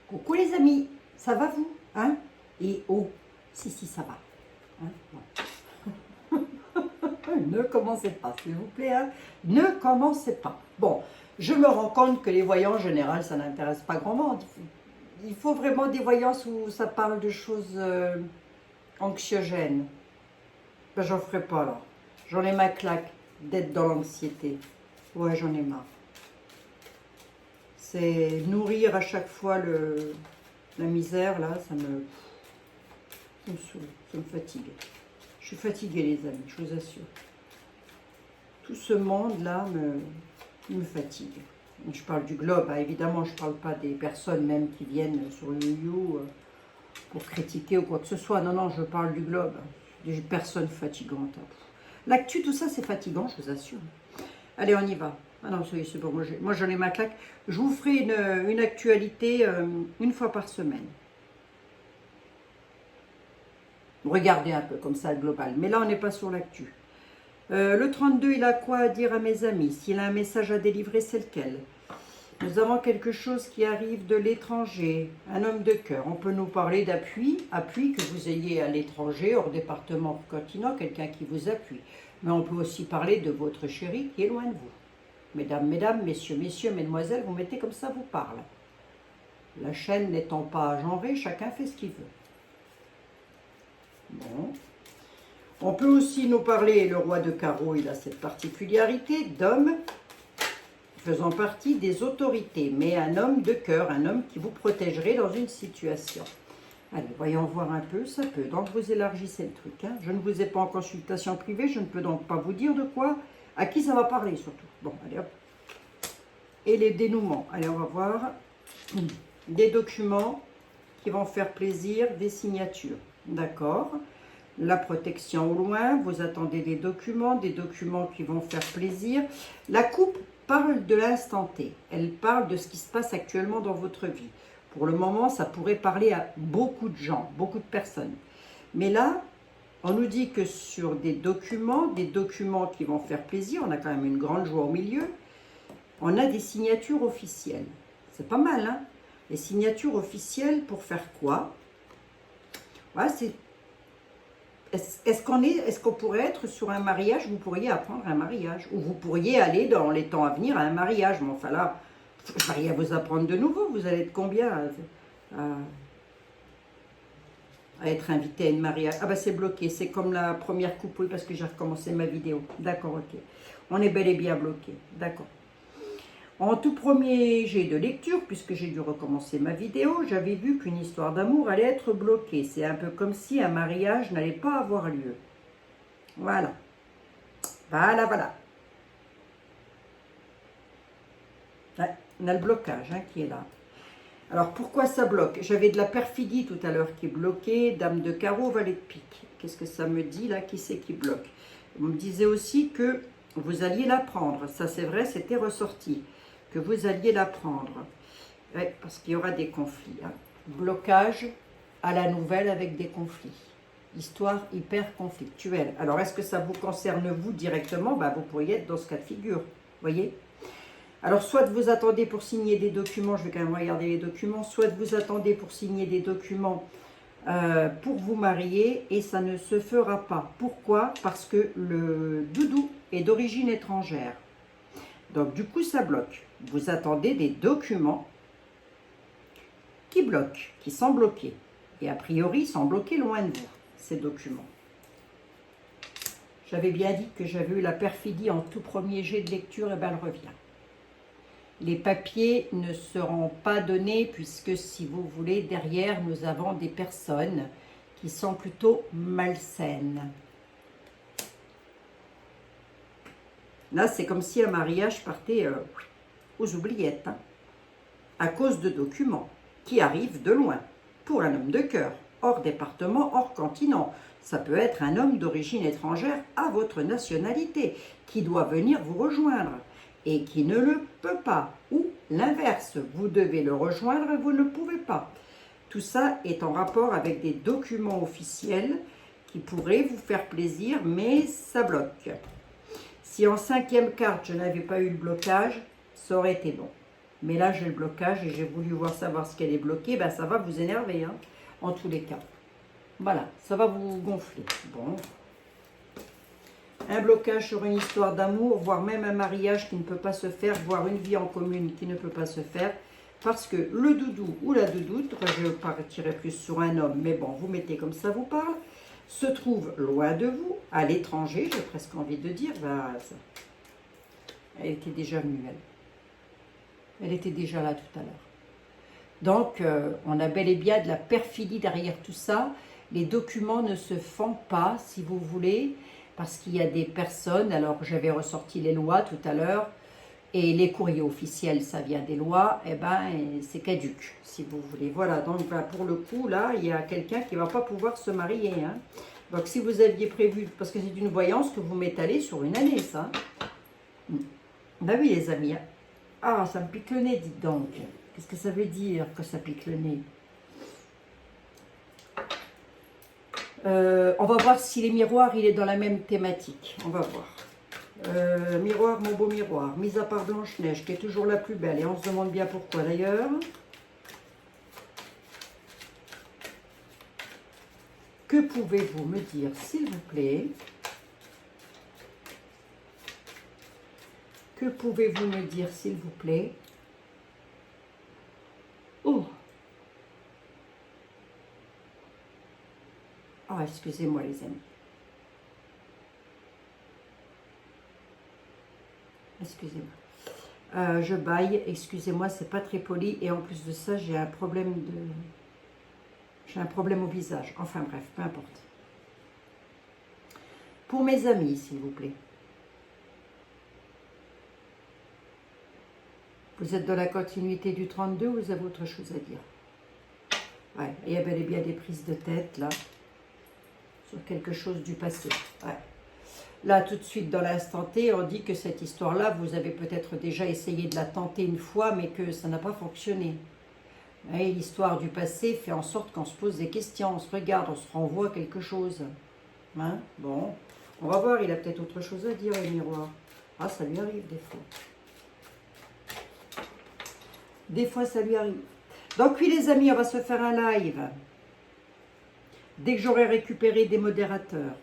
Coucou les amis, ça va vous, hein? Et oh, si ça va. Hein? Ne commencez pas, s'il vous plaît, hein? Ne commencez pas. Bon, je me rends compte que les voyants en général, ça n'intéresse pas grand monde. Il faut vraiment des voyances où ça parle de choses anxiogènes. Ben, j'en ferai pas là. J'en ai ma claque d'être dans l'anxiété. Ouais, j'en ai marre. C'est nourrir à chaque fois la misère, là, ça me saoule, ça me fatigue. Je suis fatiguée, les amis, je vous assure. Tout ce monde-là me fatigue. Je parle du globe, hein, évidemment, je ne parle pas des personnes même qui viennent sur le You pour critiquer ou quoi que ce soit. Non, non, je parle du globe, des personnes fatigantes. L'actu, tout ça, c'est fatigant, je vous assure. Allez, on y va. Ah non, c'est bon, moi j'en ai ma claque. Je vous ferai une actualité une fois par semaine. Regardez un peu comme ça, global. Mais là, on n'est pas sur l'actu. Le 32, il a quoi à dire à mes amis? S'il a un message à délivrer, c'est lequel? Nous avons quelque chose qui arrive de l'étranger, un homme de cœur. On peut nous parler d'appui, appui que vous ayez à l'étranger, hors département, continent, quelqu'un qui vous appuie. Mais on peut aussi parler de votre chéri qui est loin de vous. Mesdames, messieurs, mesdemoiselles, vous mettez comme ça vous parle. La chaîne n'étant pas agenrée, chacun fait ce qu'il veut. Bon. On peut aussi nous parler, le roi de carreau, il a cette particularité d'homme faisant partie des autorités, mais un homme de cœur, un homme qui vous protégerait dans une situation. Allez, voyons voir un peu, ça peut. Donc, vous élargissez le truc. Hein. Je ne vous ai pas en consultation privée, je ne peux donc pas vous dire de quoi, à qui ça va parler surtout. Bon, allez hop. Et les dénouements. Allez, on va voir des documents qui vont faire plaisir, des signatures. D'accord. La protection au loin, vous attendez des documents qui vont faire plaisir. La coupe parle de l'instant T. Elle parle de ce qui se passe actuellement dans votre vie. Pour le moment, ça pourrait parler à beaucoup de gens, beaucoup de personnes. Mais là, on nous dit que sur des documents qui vont faire plaisir, on a quand même une grande joie au milieu, on a des signatures officielles. C'est pas mal, hein? Les signatures officielles pour faire quoi? Ouais, c'est... Est-ce qu'on pourrait être sur un mariage? Vous pourriez apprendre un mariage. Ou vous pourriez aller dans les temps à venir à un mariage. Mais enfin là, je n'ai rien à vous apprendre de nouveau. Vous allez être combien à être invité à une mariage? Ah bah c'est bloqué. C'est comme la première coupe, oui, parce que j'ai recommencé ma vidéo. D'accord, ok. On est bel et bien bloqué. D'accord. En tout premier jet de lecture, puisque j'ai dû recommencer ma vidéo, j'avais vu qu'une histoire d'amour allait être bloquée. C'est un peu comme si un mariage n'allait pas avoir lieu. Voilà. Voilà. Ouais, on a le blocage hein, qui est là. Alors, pourquoi ça bloque? J'avais de la perfidie tout à l'heure qui est bloquée. Dame de carreau, valet de pique. Qu'est-ce que ça me dit là? Qui c'est qui bloque? On me disait aussi que vous alliez l'apprendre. Ça, c'est vrai, c'était ressorti. Que vous alliez l'apprendre. Ouais, parce qu'il y aura des conflits. Hein. Blocage à la nouvelle avec des conflits. Histoire hyper conflictuelle. Alors, est-ce que ça vous concerne vous directement? Ben, vous pourriez être dans ce cas de figure. Voyez? Alors, soit vous attendez pour signer des documents, je vais quand même regarder les documents, soit vous attendez pour signer des documents pour vous marier et ça ne se fera pas. Pourquoi? Parce que le doudou est d'origine étrangère. Donc, du coup, ça bloque. Vous attendez des documents qui bloquent, qui sont bloqués. Et a priori, ils sont bloqués loin de vous, ces documents. J'avais bien dit que j'avais eu la perfidie en tout premier jet de lecture, et bien elle revient. Les papiers ne seront pas donnés puisque, si vous voulez, derrière, nous avons des personnes qui sont plutôt malsaines. Là, c'est comme si un mariage partait aux oubliettes, hein, à cause de documents qui arrivent de loin, pour un homme de cœur, hors département, hors continent. Ça peut être un homme d'origine étrangère à votre nationalité, qui doit venir vous rejoindre, et qui ne le peut pas. Ou l'inverse, vous devez le rejoindre et vous ne pouvez pas. Tout ça est en rapport avec des documents officiels qui pourraient vous faire plaisir, mais ça bloque. Si en cinquième carte, je n'avais pas eu le blocage, ça aurait été bon. Mais là, j'ai le blocage et j'ai voulu savoir ce qu'elle est bloquée. Ben, ça va vous énerver, hein, en tous les cas. Voilà, ça va vous gonfler. Bon. Un blocage sur une histoire d'amour, voire même un mariage qui ne peut pas se faire, voire une vie en commune qui ne peut pas se faire. Parce que le doudou ou la doudoute, je partirai plus sur un homme, mais bon, vous mettez comme ça vous parle, se trouve loin de vous, à l'étranger, j'ai presque envie de dire. Ben, ça. Elle était déjà venue, elle. Elle était déjà là tout à l'heure. Donc, on a bel et bien de la perfidie derrière tout ça. Les documents ne se font pas, si vous voulez, parce qu'il y a des personnes, alors j'avais ressorti les lois tout à l'heure, et les courriers officiels, ça vient des lois, et ben c'est caduc, si vous voulez. Voilà, donc ben, pour le coup, là, il y a quelqu'un qui ne va pas pouvoir se marier. Hein. Donc si vous aviez prévu, parce que c'est une voyance que vous m'étalez sur une année, ça. Ben oui, les amis. Ah, ça me pique le nez, dites donc. Qu'est-ce que ça veut dire que ça pique le nez? On va voir si les miroirs, il est dans la même thématique. On va voir. Miroir, mon beau miroir. Mis à part Blanche-Neige, qui est toujours la plus belle. Et on se demande bien pourquoi d'ailleurs. Que pouvez-vous me dire, s'il vous plaît? Que pouvez-vous me dire, s'il vous plaît? Oh! Ah, excusez-moi les amis. Excusez-moi. Je baille, excusez-moi, c'est pas très poli. Et en plus de ça, j'ai un problème au visage. Enfin bref, peu importe. Pour mes amis, s'il vous plaît. Vous êtes dans la continuité du 32 ou vous avez autre chose à dire? Ouais, il y a bel et bien des prises de tête, là. Sur quelque chose du passé. Ouais. Là, tout de suite, dans l'instant T, on dit que cette histoire-là, vous avez peut-être déjà essayé de la tenter une fois, mais que ça n'a pas fonctionné. L'histoire du passé fait en sorte qu'on se pose des questions, on se regarde, on se renvoie quelque chose. Hein? Bon, on va voir, il a peut-être autre chose à dire, le miroir. Ah, ça lui arrive des fois. Des fois, ça lui arrive. Donc oui, les amis, on va se faire un live. Dès que j'aurai récupéré des modérateurs.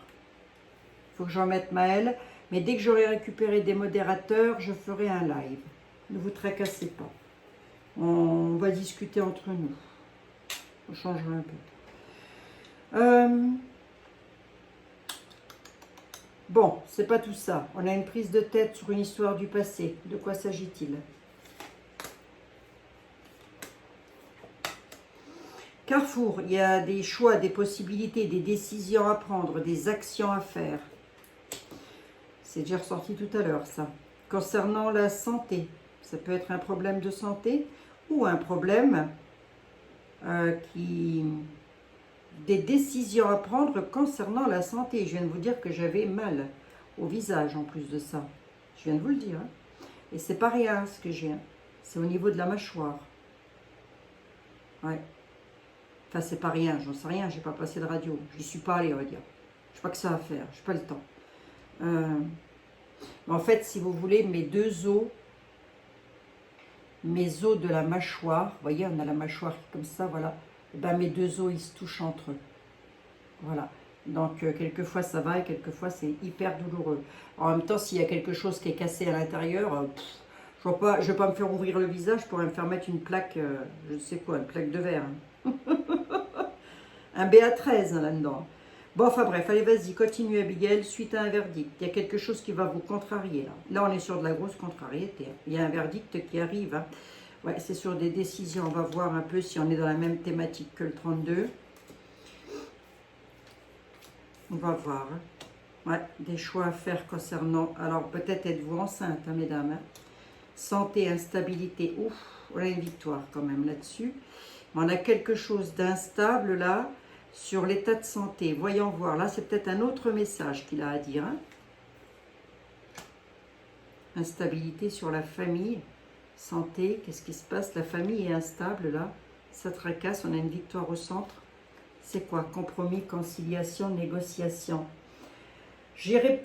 Il faut que j'en mette Maëlle. Mais dès que j'aurai récupéré des modérateurs, je ferai un live. Ne vous tracassez pas. On va discuter entre nous. On changera un peu. Bon, c'est pas tout ça. On a une prise de tête sur une histoire du passé. De quoi s'agit-il? Carrefour, il y a des choix, des possibilités, des décisions à prendre, des actions à faire. C'est déjà ressorti tout à l'heure, ça. Concernant la santé, ça peut être un problème de santé ou un problème des décisions à prendre concernant la santé. Je viens de vous dire que j'avais mal au visage en plus de ça. Je viens de vous le dire. Hein. Et c'est pas rien ce que j'ai. Hein. C'est au niveau de la mâchoire. Ouais. Enfin, c'est pas rien, j'en sais rien, j'ai pas passé de radio. Je n'y suis pas allée, on va dire. Je n'ai pas que ça à faire, je n'ai pas le temps. Mais en fait, si vous voulez, mes os de la mâchoire, vous voyez, on a la mâchoire comme ça, voilà. Et ben, mes deux os, ils se touchent entre eux. Voilà. Donc, quelquefois, ça va et quelquefois, c'est hyper douloureux. En même temps, s'il y a quelque chose qui est cassé à l'intérieur, je ne vais pas me faire ouvrir le visage, je pourrais me faire mettre une plaque, je ne sais quoi, une plaque de verre. Hein. Un BA13 hein, là-dedans. Bon, enfin bref, allez, vas-y, continue Abigail, suite à un verdict. Il y a quelque chose qui va vous contrarier là. Là, on est sur de la grosse contrariété. Hein. Il y a un verdict qui arrive. Hein. Ouais, c'est sur des décisions. On va voir un peu si on est dans la même thématique que le 32. On va voir. Hein. Ouais, des choix à faire concernant... Alors, peut-être êtes-vous enceinte, hein, mesdames. Hein. Santé, instabilité. Ouf, on a une victoire quand même là-dessus. On a quelque chose d'instable là, sur l'état de santé. Voyons voir. Là, c'est peut-être un autre message qu'il a à dire. Hein. Instabilité sur la famille. Santé, qu'est-ce qui se passe? La famille est instable là. Ça tracasse, on a une victoire au centre. C'est quoi? Compromis, conciliation, négociation. J'irai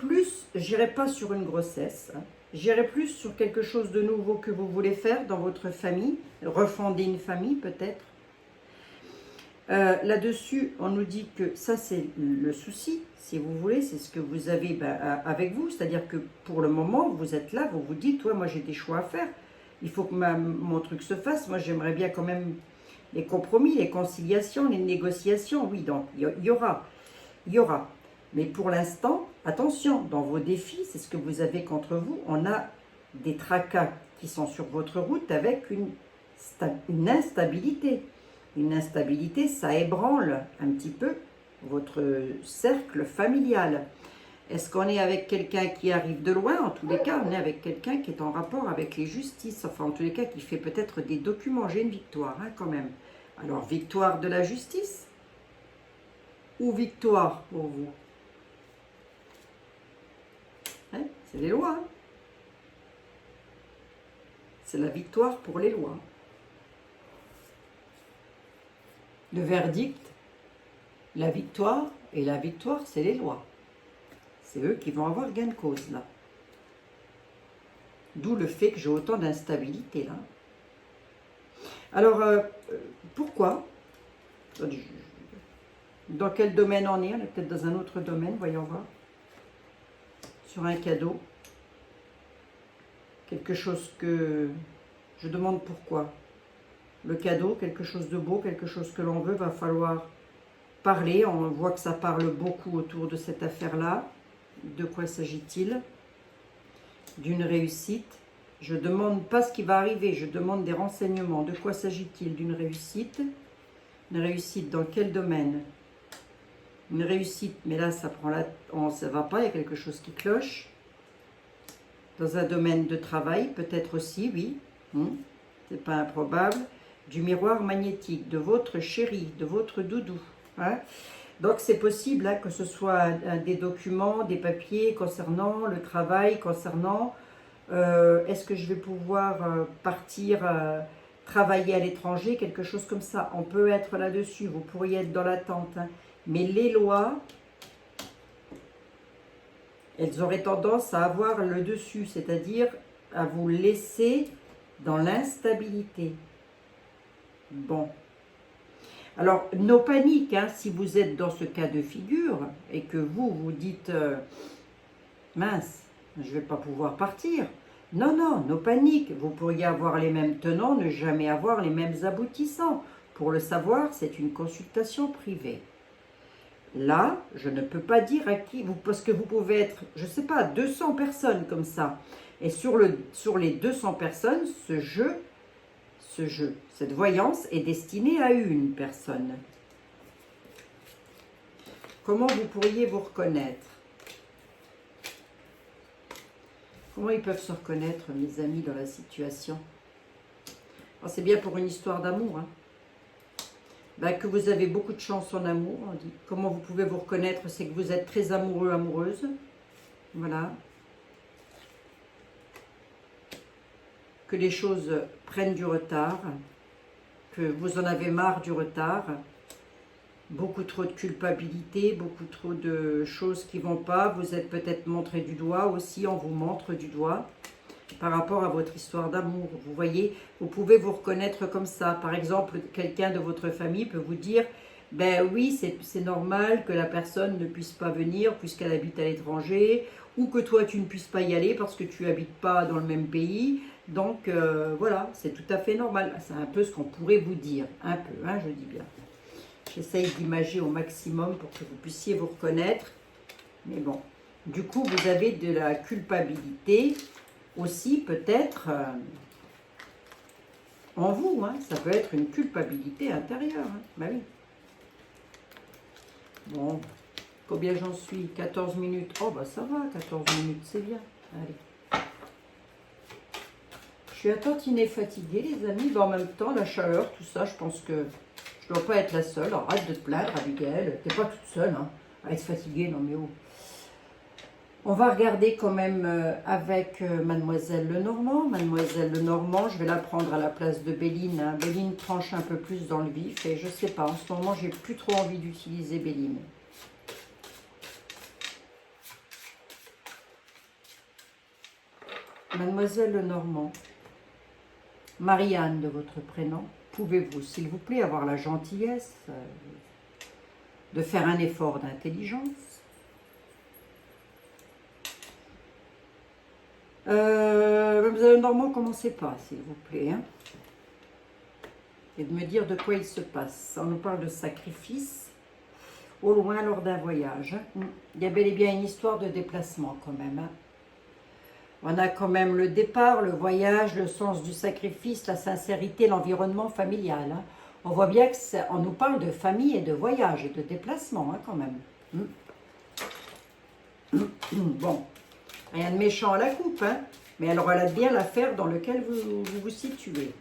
pas sur une grossesse. Hein. J'irai plus sur quelque chose de nouveau que vous voulez faire dans votre famille, refonder une famille peut-être. Là-dessus, on nous dit que ça c'est le souci, si vous voulez, c'est ce que vous avez avec vous, c'est-à-dire que pour le moment, vous êtes là, vous vous dites, ouais, moi j'ai des choix à faire, il faut que mon truc se fasse, moi j'aimerais bien quand même les compromis, les conciliations, les négociations, oui, donc il y aura. Mais pour l'instant, attention, dans vos défis, c'est ce que vous avez contre vous, on a des tracas qui sont sur votre route avec une instabilité. Une instabilité, ça ébranle un petit peu votre cercle familial. Est-ce qu'on est avec quelqu'un qui arrive de loin? En tous les cas, on est avec quelqu'un qui est en rapport avec les justices. Enfin, en tous les cas, qui fait peut-être des documents. J'ai une victoire, hein, quand même. Alors, victoire de la justice ou victoire pour vous? Hein, c'est les lois. Hein. C'est la victoire pour les lois. Le verdict, la victoire, et la victoire, c'est les lois. C'est eux qui vont avoir gain de cause, là. D'où le fait que j'ai autant d'instabilité, là. Alors, pourquoi? Dans quel domaine on est? On est peut-être dans un autre domaine, voyons voir. Sur un cadeau. Quelque chose que... Je demande pourquoi. Le cadeau, quelque chose de beau, quelque chose que l'on veut, va falloir parler. On voit que ça parle beaucoup autour de cette affaire-là. De quoi s'agit-il? D'une réussite. Je ne demande pas ce qui va arriver, je demande des renseignements. De quoi s'agit-il? D'une réussite. Une réussite dans quel domaine? Une réussite, mais là ça prend ça va pas, il y a quelque chose qui cloche. Dans un domaine de travail, peut-être aussi, oui. C'est pas improbable. Du miroir magnétique, de votre chéri, de votre doudou. Hein? Donc c'est possible hein, que ce soit des documents, des papiers concernant le travail, concernant est-ce que je vais pouvoir partir travailler à l'étranger, quelque chose comme ça. On peut être là-dessus, vous pourriez être dans l'attente. Hein. Mais les lois, elles auraient tendance à avoir le dessus, c'est-à-dire à vous laisser dans l'instabilité. Bon. Alors, nos paniques, hein, si vous êtes dans ce cas de figure et que vous dites mince, je ne vais pas pouvoir partir. Non, non, nos paniques, vous pourriez avoir les mêmes tenants, ne jamais avoir les mêmes aboutissants. Pour le savoir, c'est une consultation privée. Là, je ne peux pas dire à qui, parce que vous pouvez être, je ne sais pas, 200 personnes comme ça. Et sur les 200 personnes, cette voyance est destinée à une personne. Comment vous pourriez vous reconnaître? Comment ils peuvent se reconnaître, mes amis, dans la situation? C'est bien pour une histoire d'amour. Hein. Ben, que vous avez beaucoup de chance en amour, on dit. Comment vous pouvez vous reconnaître? C'est que vous êtes très amoureux, amoureuse. Voilà. Que les choses prennent du retard. Que vous en avez marre du retard. Beaucoup trop de culpabilité, beaucoup trop de choses qui ne vont pas. Vous êtes peut-être montré du doigt aussi, on vous montre du doigt par rapport à votre histoire d'amour. Vous voyez, vous pouvez vous reconnaître comme ça. Par exemple, quelqu'un de votre famille peut vous dire, ben oui, c'est normal que la personne ne puisse pas venir puisqu'elle habite à l'étranger, ou que toi tu ne puisses pas y aller parce que tu n'habites pas dans le même pays. Donc voilà, c'est tout à fait normal. C'est un peu ce qu'on pourrait vous dire, un peu, hein, je dis bien. J'essaye d'imager au maximum pour que vous puissiez vous reconnaître. Mais bon, du coup, vous avez de la culpabilité aussi peut-être en vous. Hein. Ça peut être une culpabilité intérieure. Hein. Ben oui. Bon, combien j'en suis? 14 minutes. Oh, bah ça va, 14 minutes, c'est bien. Allez. Je suis un tantinet fatiguée, les amis. Ben, en même temps, la chaleur, tout ça, je pense que je ne dois pas être la seule. Arrête de te plaindre, Abigail. Tu n'es pas toute seule hein, à être fatiguée. Non, mais oh. On va regarder quand même avec Mademoiselle Lenormand. Mademoiselle Lenormand, je vais la prendre à la place de Béline. Hein. Béline tranche un peu plus dans le vif. Et je ne sais pas, en ce moment, j'ai plus trop envie d'utiliser Béline. Mademoiselle Lenormand, Marianne de votre prénom, pouvez-vous, s'il vous plaît, avoir la gentillesse de faire un effort d'intelligence? Mademoiselle Lenormand, commencez pas, s'il vous plaît. Hein, et de me dire de quoi il se passe. On nous parle de sacrifice au loin lors d'un voyage. Hein. Il y a bel et bien une histoire de déplacement quand même. Hein. On a quand même le départ, le voyage, le sens du sacrifice, la sincérité, l'environnement familial. Hein. On voit bien qu'on nous parle de famille et de voyage et de déplacement hein, quand même. Bon, rien de méchant à la coupe, hein, mais elle relate bien l'affaire dans laquelle vous vous situez.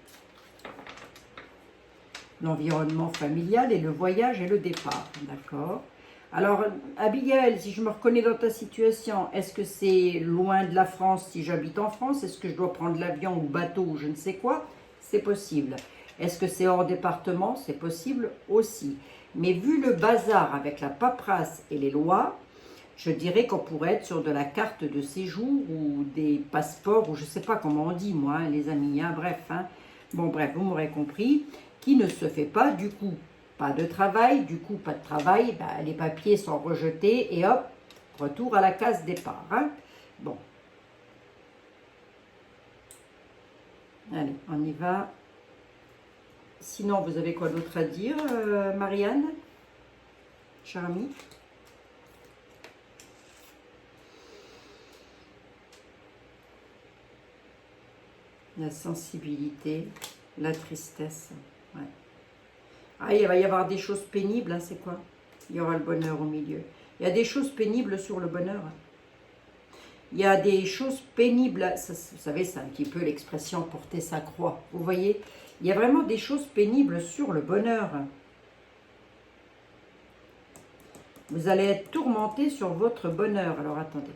L'environnement familial et le voyage et le départ, d'accord. Alors, Abigail, si je me reconnais dans ta situation, est-ce que c'est loin de la France si j'habite en France? Est-ce que je dois prendre l'avion ou bateau ou je ne sais quoi? C'est possible. Est-ce que c'est hors département? C'est possible aussi. Mais vu le bazar avec la paperasse et les lois, je dirais qu'on pourrait être sur de la carte de séjour ou des passeports, ou je ne sais pas comment on dit, moi, hein, les amis, hein, bref. Hein. Bon, bref, vous m'aurez compris, qui ne se fait pas du coup. Pas de travail, du coup pas de travail, ben, les papiers sont rejetés et hop, retour à la case départ. Hein. Bon. Allez, on y va. Sinon, vous avez quoi d'autre à dire, Marianne, chère amie? La sensibilité, la tristesse, ouais. Ah, il va y avoir des choses pénibles, hein, c'est quoi? Il y aura le bonheur au milieu. Il y a des choses pénibles sur le bonheur. Il y a des choses pénibles, ça, vous savez, c'est un petit peu l'expression porter sa croix. Vous voyez, il y a vraiment des choses pénibles sur le bonheur. Vous allez être tourmenté sur votre bonheur. Alors, attendez.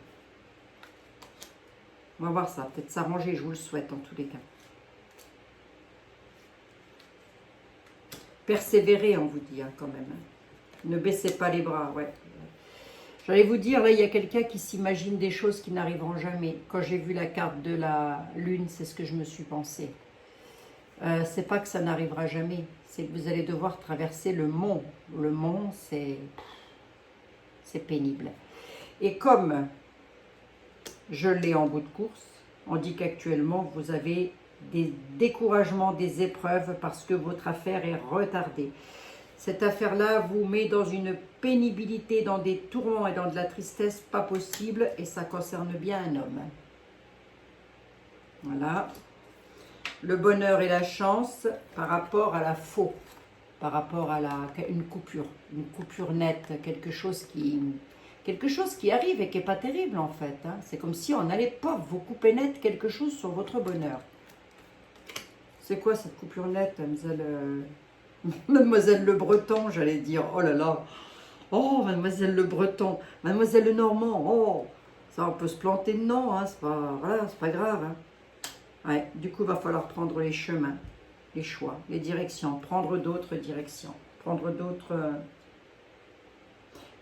On va voir ça, peut-être s'arranger, je vous le souhaite en tous les cas. Persévérez, on vous dit hein, quand même. Hein. Ne baissez pas les bras, ouais. J'allais vous dire, là, il y a quelqu'un qui s'imagine des choses qui n'arriveront jamais. Quand j'ai vu la carte de la lune, c'est ce que je me suis pensé. C'est pas que ça n'arrivera jamais, c'est que vous allez devoir traverser le mont. Le mont, c'est pénible. Et comme je l'ai en bout de course, on dit qu'actuellement, vous avez des découragements, des épreuves parce que votre affaire est retardée. Cette affaire-là vous met dans une pénibilité, dans des tourments et dans de la tristesse pas possible et ça concerne bien un homme. Voilà. Le bonheur et la chance par rapport à la faux, par rapport à une coupure nette, quelque chose qui arrive et qui n'est pas terrible en fait. Hein. C'est comme si on allait pas vous couper net quelque chose sur votre bonheur. C'est quoi cette coupure nette, Mademoiselle Le Breton, j'allais dire. Oh là là. Oh, Mademoiselle Le Breton. Mademoiselle Le Normand. Oh, ça, on peut se planter de nom. Hein. C'est pas grave. Hein. Ouais, du coup, il va falloir prendre les chemins, les choix, les directions. Prendre d'autres directions. Prendre d'autres...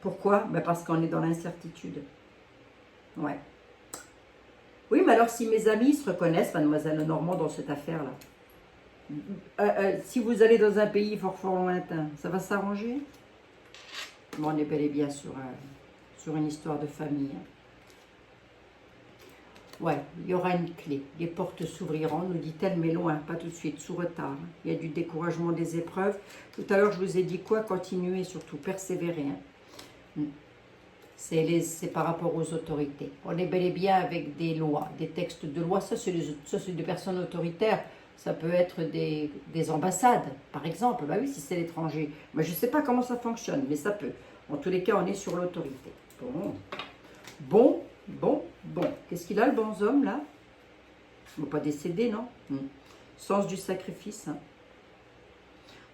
Pourquoi? Ben parce qu'on est dans l'incertitude. Ouais. Oui, mais alors si mes amis se reconnaissent, Mademoiselle Le Normand, dans cette affaire-là, si vous allez dans un pays fort lointain, ça va s'arranger? Bon, on est bel et bien sur une histoire de famille. Hein. Ouais, il y aura une clé. Les portes s'ouvriront, nous dit-elle, mais loin, pas tout de suite, sous retard. Hein. Il y a du découragement, des épreuves. Tout à l'heure, je vous ai dit quoi? Continuer, surtout, persévérer. Hein. C'est par rapport aux autorités. On est bel et bien avec des lois, des textes de loi. Ça, c'est des personnes autoritaires. Ça peut être des ambassades, par exemple. Bah oui, si c'est l'étranger. Moi, je ne sais pas comment ça fonctionne, mais ça peut. En tous les cas, on est sur l'autorité. Bon. Qu'est-ce qu'il a, le bonhomme, là? Il ne va pas décéder, non? Sens du sacrifice. Hein.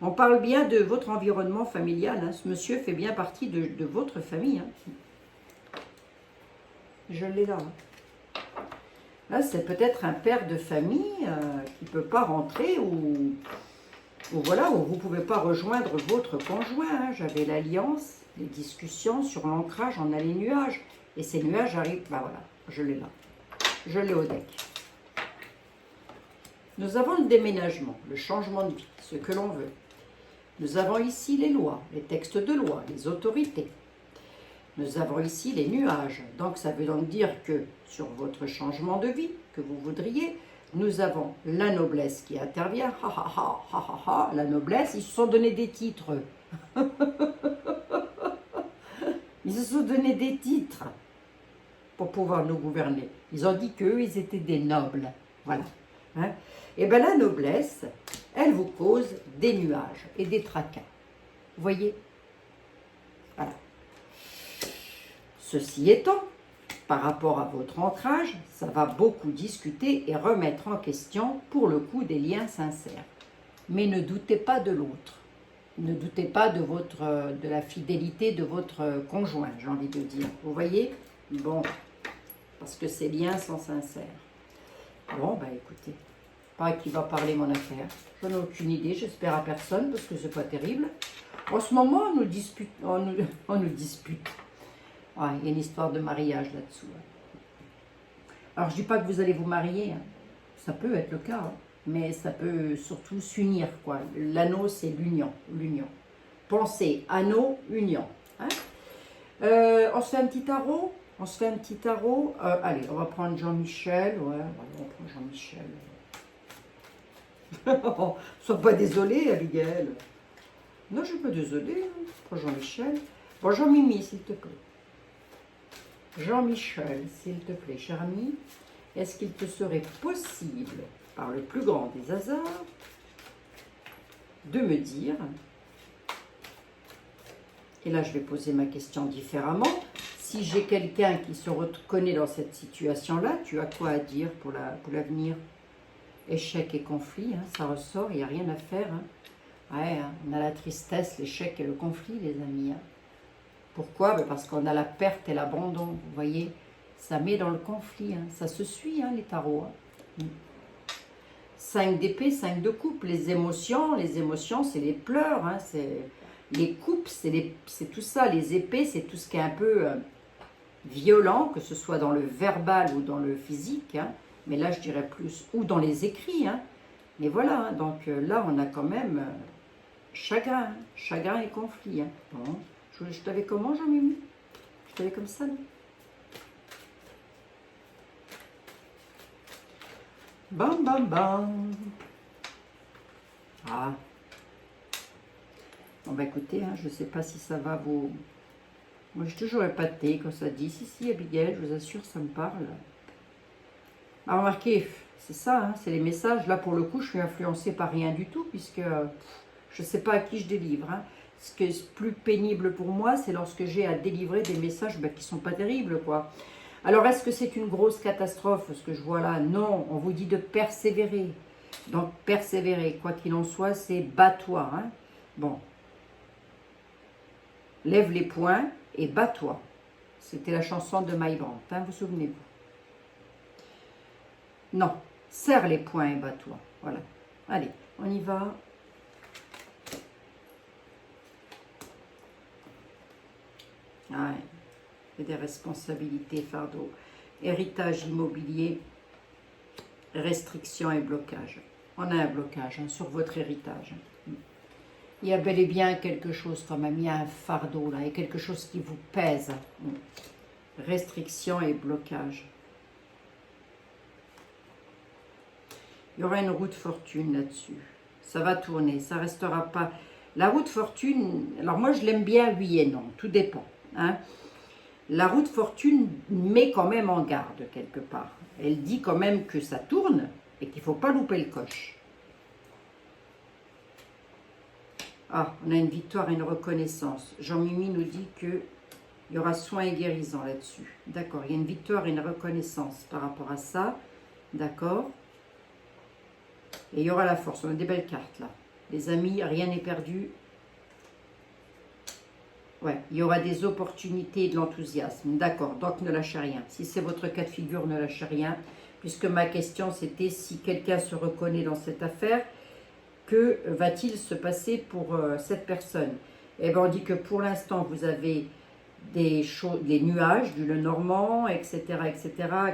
On parle bien de votre environnement familial. Hein. Ce monsieur fait bien partie de votre famille. Hein. Je l'ai là. Hein. Là, c'est peut-être un père de famille qui ne peut pas rentrer ou voilà, où vous ne pouvez pas rejoindre votre conjoint. Hein. J'avais l'alliance, les discussions sur l'ancrage, on a les nuages. Et ces nuages arrivent, ben voilà, je l'ai là. Je l'ai au deck. Nous avons le déménagement, le changement de vie, ce que l'on veut. Nous avons ici les lois, les textes de loi, les autorités. Nous avons ici les nuages. Donc ça veut donc dire que sur votre changement de vie que vous voudriez, nous avons la noblesse qui intervient. Ha ha ha ha ha ha. La noblesse, ils se sont donné des titres. Ils se sont donné des titres pour pouvoir nous gouverner. Ils ont dit qu'eux, ils étaient des nobles. Voilà. Hein? Et bien la noblesse, elle vous cause des nuages et des tracas. Vous voyez? Voilà. Ceci étant, par rapport à votre ancrage, ça va beaucoup discuter et remettre en question, pour le coup, des liens sincères. Mais ne doutez pas de l'autre. Ne doutez pas de la fidélité de votre conjoint, j'ai envie de dire. Vous voyez? Bon, parce que ces liens sont sincères. Bon, ben écoutez, pas qui va parler mon affaire. Je n'ai aucune idée, j'espère à personne, parce que c'est pas terrible. En ce moment, on nous dispute. Ouais, il y a une histoire de mariage là-dessous. Alors, je ne dis pas que vous allez vous marier. Hein. Ça peut être le cas, hein. Mais ça peut surtout s'unir, quoi. L'anneau, c'est l'union. Pensez, anneau, union. Hein. On se fait un petit tarot. Allez, on va prendre Jean-Michel. Ouais, on prend Jean-Michel. Sois pas désolé, Abigail. Non, je ne suis pas désolée. Hein. Prends Jean-Michel. Bon, Jean-Mimi, s'il te plaît. Jean-Michel, s'il te plaît, cher ami, est-ce qu'il te serait possible, par le plus grand des hasards, de me dire, et là je vais poser ma question différemment, si j'ai quelqu'un qui se reconnaît dans cette situation-là, tu as quoi à dire pour l'avenir? Échec et conflit, hein, ça ressort, il n'y a rien à faire. Hein. Ouais, hein, on a la tristesse, l'échec et le conflit, les amis. Hein. Pourquoi? Parce qu'on a la perte et l'abandon, vous voyez, ça met dans le conflit, hein. Ça se suit, hein, les tarots. Hein. 5 d'épée, 5 de coupe, les émotions, c'est les pleurs, hein, c'est les coupes, c'est tout ça, les épées, c'est tout ce qui est un peu violent, que ce soit dans le verbal ou dans le physique, hein. Mais là je dirais plus, ou dans les écrits, hein. Mais voilà, hein, donc là on a quand même chagrin et conflit. Hein. Bon. Je t'avais comment, Jean-Mimi? Je t'avais comme ça, non? Bam, bam, bam. Ah. Bon, bah écoutez, hein, je ne sais pas si ça va vous... Moi, j'ai toujours épaté quand ça dit. Si, Abigail, je vous assure, ça me parle. Ah, remarquez, c'est ça, hein, c'est les messages. Là, pour le coup, je suis influencée par rien du tout, puisque je ne sais pas à qui je délivre, hein. Ce qui est plus pénible pour moi, c'est lorsque j'ai à délivrer des messages qui ne sont pas terribles, quoi. Alors, est-ce que c'est une grosse catastrophe, ce que je vois là? Non, on vous dit de persévérer. Donc, persévérer, quoi qu'il en soit, c'est bats-toi. Hein. Bon. Lève les poings et bats-toi. C'était la chanson de Maïbrant, hein, vous souvenez-vous? Non, serre les poings et bats-toi. Voilà. Allez, on y va. Ouais. Et des responsabilités, fardeaux, héritage immobilier, restrictions et blocage. On a un blocage, hein, sur votre héritage. Il y a bel et bien quelque chose quand même, il y a un fardeau là, il y a quelque chose qui vous pèse. Restrictions et blocage. Il y aura une roue de fortune là-dessus. Ça va tourner, ça ne restera pas. La roue de fortune, alors moi je l'aime bien, oui et non, tout dépend. Hein. La roue de fortune met quand même en garde quelque part. Elle dit quand même que ça tourne et qu'il ne faut pas louper le coche. Ah, on a une victoire et une reconnaissance. Jean-Mimi nous dit qu'il y aura soin et guérison là-dessus. D'accord, il y a une victoire et une reconnaissance par rapport à ça. D'accord. Et il y aura la force. On a des belles cartes là. Les amis, rien n'est perdu. Ouais, il y aura des opportunités et de l'enthousiasme. D'accord, donc ne lâchez rien. Si c'est votre cas de figure, ne lâchez rien. Puisque ma question, c'était si quelqu'un se reconnaît dans cette affaire, que va-t-il se passer pour cette personne? Eh bien, on dit que pour l'instant, vous avez des nuages, du Lenormand, etc.,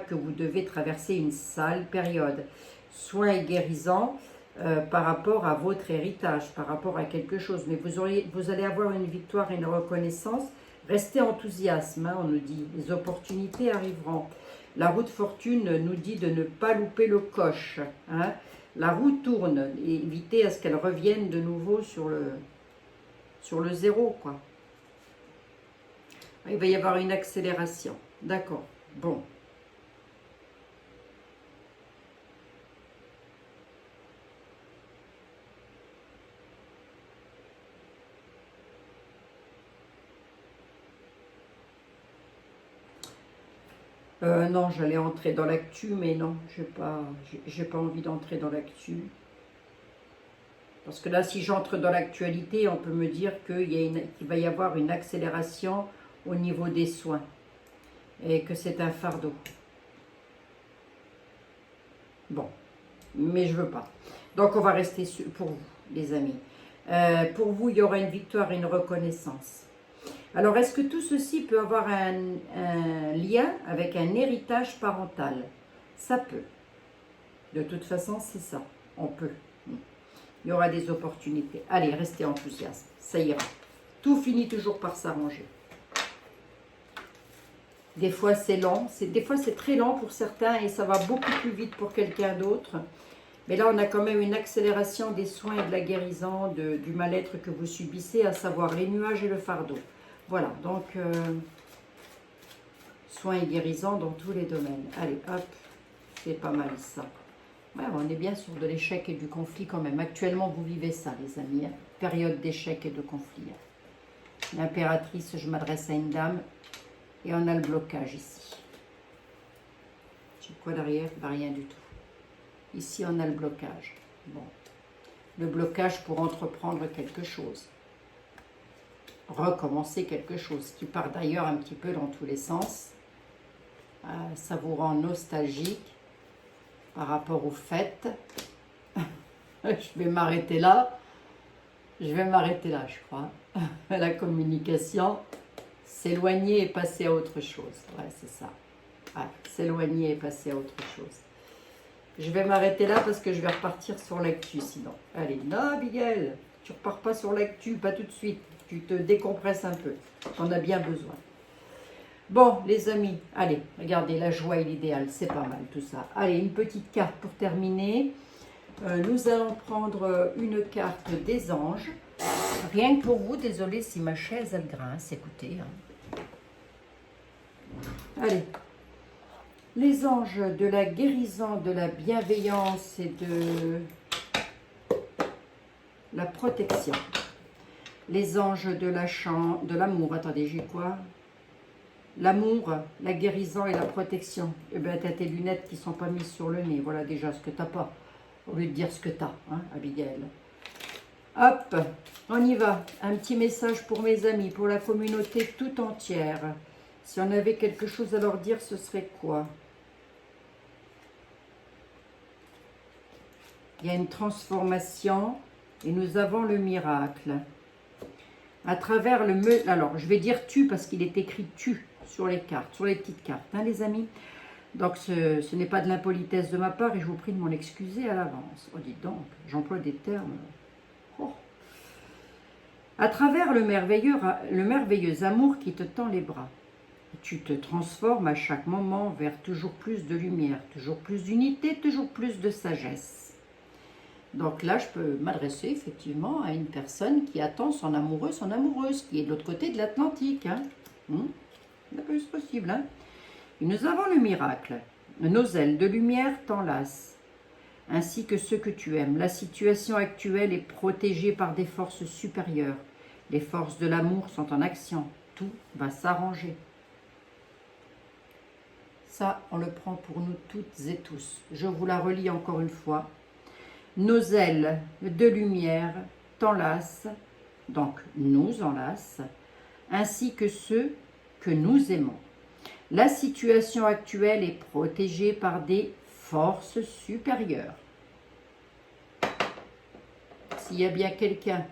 que vous devez traverser une sale période. soin et guérissant par rapport à votre héritage, par rapport à quelque chose. Mais vous allez avoir une victoire et une reconnaissance. Restez enthousiaste, hein, on nous dit. Les opportunités arriveront. La roue de fortune nous dit de ne pas louper le coche. Hein. La roue tourne, et évitez à ce qu'elle revienne de nouveau sur le zéro, quoi. Il va y avoir une accélération. D'accord. Bon. Non, j'allais entrer dans l'actu, mais non, j'ai pas envie d'entrer dans l'actu. Parce que là, si j'entre dans l'actualité, on peut me dire qu'il va y avoir une accélération au niveau des soins. Et que c'est un fardeau. Bon, mais je veux pas. Donc, on va rester pour vous, les amis. Pour vous, il y aura une victoire et une reconnaissance. Alors, est-ce que tout ceci peut avoir un lien avec un héritage parental? Ça peut. De toute façon, c'est ça. On peut. Il y aura des opportunités. Allez, restez enthousiaste. Ça ira. Tout finit toujours par s'arranger. Des fois, c'est lent. Des fois, c'est très lent pour certains et ça va beaucoup plus vite pour quelqu'un d'autre. Mais là, on a quand même une accélération des soins et de la guérison du mal-être que vous subissez, à savoir les nuages et le fardeau. Voilà, donc, soins et guérison dans tous les domaines. Allez, hop, c'est pas mal ça. Ouais, on est bien sur de l'échec et du conflit quand même. Actuellement, vous vivez ça, les amis. Hein. Période d'échec et de conflit. L'impératrice, je m'adresse à une dame. Et on a le blocage ici. J'ai quoi derrière? Ben, rien du tout. Ici, on a le blocage. Bon. Le blocage pour entreprendre quelque chose. Recommencer quelque chose, qui part d'ailleurs un petit peu dans tous les sens. Ça vous rend nostalgique par rapport aux fêtes. Je vais m'arrêter là. Je je crois. La communication, s'éloigner et passer à autre chose. Ouais, c'est ça. Ouais, s'éloigner et passer à autre chose. Je vais m'arrêter là parce que je vais repartir sur l'actu sinon. Allez, non, Abigail, tu repars pas sur l'actu, pas tout de suite. Tu te décompresses un peu. On a bien besoin. Bon, les amis, allez, regardez, la joie et l'idéal, c'est pas mal tout ça. Allez, une petite carte pour terminer. Nous allons prendre une carte des anges. Rien que pour vous, désolé si ma chaise, elle grince, écoutez. Hein. Allez. Les anges de la guérison, de la bienveillance et de la protection. Les anges de l'amour. Attendez, j'ai quoi? L'amour, la guérison et la protection. Eh bien, tu as tes lunettes qui ne sont pas mises sur le nez. Voilà déjà ce que tu n'as pas. Au lieu de dire ce que tu as, hein, Abigail. Hop, on y va. Un petit message pour mes amis, pour la communauté tout entière. Si on avait quelque chose à leur dire, ce serait quoi? Il y a une transformation et nous avons le miracle. À travers alors, je vais dire tu parce qu'il est écrit tu sur les cartes, sur les petites cartes, hein, les amis. Donc, ce n'est pas de l'impolitesse de ma part et je vous prie de m'en excuser à l'avance. Oh, dites donc, j'emploie des termes. Oh. À travers le merveilleux amour qui te tend les bras. Tu te transformes à chaque moment vers toujours plus de lumière, toujours plus d'unité, toujours plus de sagesse. Donc là, je peux m'adresser effectivement à une personne qui attend son amoureux, son amoureuse, qui est de l'autre côté de l'Atlantique. Hein. Le plus possible. Hein. Et nous avons le miracle. Nos ailes de lumière t'enlacent, ainsi que ceux que tu aimes. La situation actuelle est protégée par des forces supérieures. Les forces de l'amour sont en action. Tout va s'arranger. Ça, on le prend pour nous toutes et tous. Je vous la relis encore une fois. Nos ailes de lumière t'enlacent, donc nous enlacent, ainsi que ceux que nous aimons. La situation actuelle est protégée par des forces supérieures. S'il y a bien quelqu'un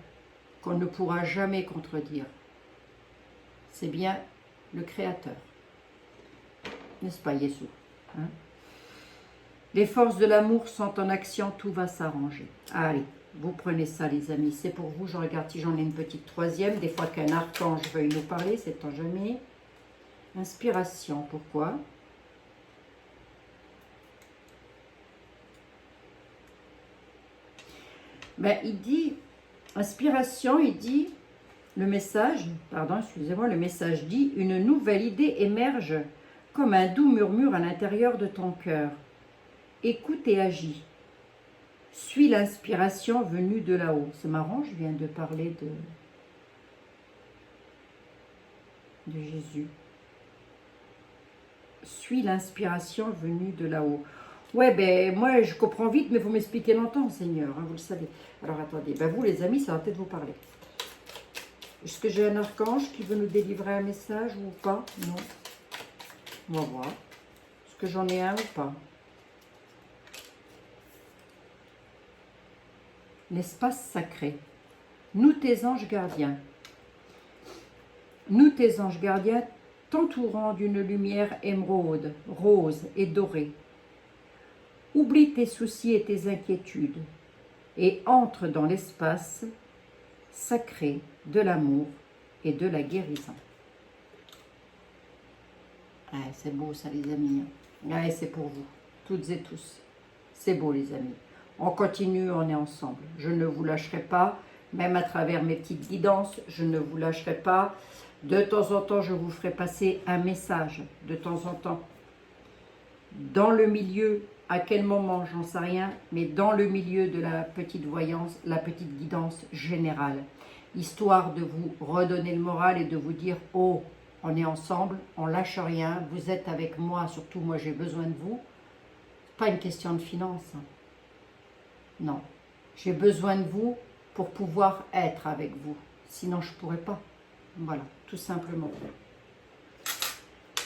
qu'on ne pourra jamais contredire, c'est bien le Créateur. N'est-ce pas, Yeshua, hein? Les forces de l'amour sont en action, tout va s'arranger. Allez, vous prenez ça les amis, c'est pour vous. Je regarde si j'en ai une petite troisième. Des fois qu'un archange veuille nous parler, c'est tant jamais. Inspiration, pourquoi? Ben, il dit, inspiration, il dit, le message, pardon, excusez-moi, le message dit, une nouvelle idée émerge comme un doux murmure à l'intérieur de ton cœur. Écoute et agis. Suis l'inspiration venue de là-haut. C'est marrant, je viens de parler de Jésus. Suis l'inspiration venue de là-haut. Ouais, ben moi je comprends vite, mais vous m'expliquez longtemps, Seigneur, hein, vous le savez. Alors attendez, ben vous les amis, ça va peut-être vous parler. Est-ce que j'ai un archange qui veut nous délivrer un message ou pas? Non. On va voir. Est-ce que j'en ai un ou pas? L'espace sacré. Nous tes anges gardiens. Nous tes anges gardiens t'entourant d'une lumière émeraude, rose et dorée. Oublie tes soucis et tes inquiétudes et entre dans l'espace sacré de l'amour et de la guérison. Ouais, c'est beau ça les amis. Ouais, c'est pour vous, toutes et tous. C'est beau les amis. On continue, on est ensemble. Je ne vous lâcherai pas, même à travers mes petites guidances, je ne vous lâcherai pas. De temps en temps, je vous ferai passer un message, de temps en temps. Dans le milieu, à quel moment, j'en sais rien, mais dans le milieu de la petite voyance, la petite guidance générale, histoire de vous redonner le moral et de vous dire « Oh, on est ensemble, on lâche rien, vous êtes avec moi, surtout moi j'ai besoin de vous. » C'est pas une question de finance. Hein. Non, j'ai besoin de vous pour pouvoir être avec vous. Sinon, je ne pourrais pas. Voilà, tout simplement.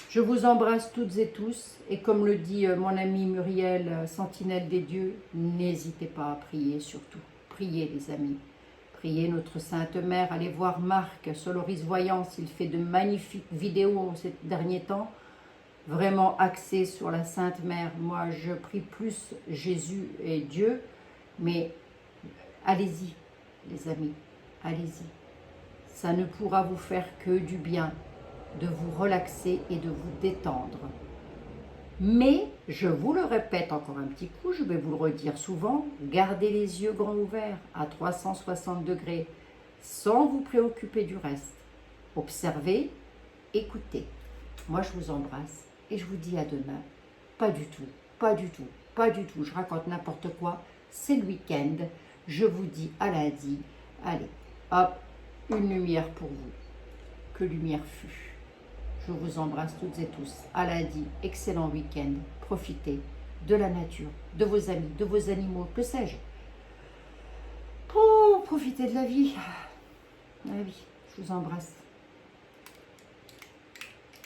Je vous embrasse toutes et tous. Et comme le dit mon ami Muriel, sentinelle des dieux, n'hésitez pas à prier surtout. Priez les amis. Priez notre Sainte Mère. Allez voir Marc, Soloris Voyance. Il fait de magnifiques vidéos ces derniers temps. Vraiment axées sur la Sainte Mère. Moi, je prie plus Jésus et Dieu. Mais allez-y, les amis. Allez-y. Ça ne pourra vous faire que du bien, de vous relaxer et de vous détendre. Mais, je vous le répète encore un petit coup, je vais vous le redire souvent, gardez les yeux grands ouverts à 360 degrés, sans vous préoccuper du reste. Observez, écoutez. Moi, je vous embrasse et je vous dis à demain. Pas du tout, pas du tout, pas du tout. Je raconte n'importe quoi. C'est le week-end. Je vous dis à lundi. Allez, hop, une lumière pour vous. Que lumière fut. Je vous embrasse toutes et tous. À lundi, excellent week-end. Profitez de la nature, de vos amis, de vos animaux, que sais-je. Pour profiter de la vie. La vie, je vous embrasse.